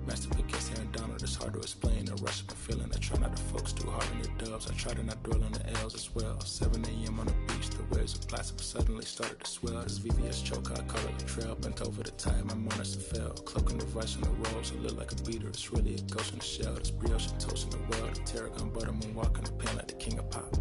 [SPEAKER 14] Master against Aaron Donald, it's hard to explain. The rush of a feeling. I try not to focus too hard on the dubs. I try to not dwell on the L's as well. 7 a.m. on the beach, the waves of plastic suddenly started to swell. This VVS choker, I call it a trail. Bent over the tide, my monitor fell. Cloaking the vice on the rolls, it look like a beater. It's really a ghost in the shell. This brioche and toast in the world. The tarragon buttermoon walking the pen like the king of pop.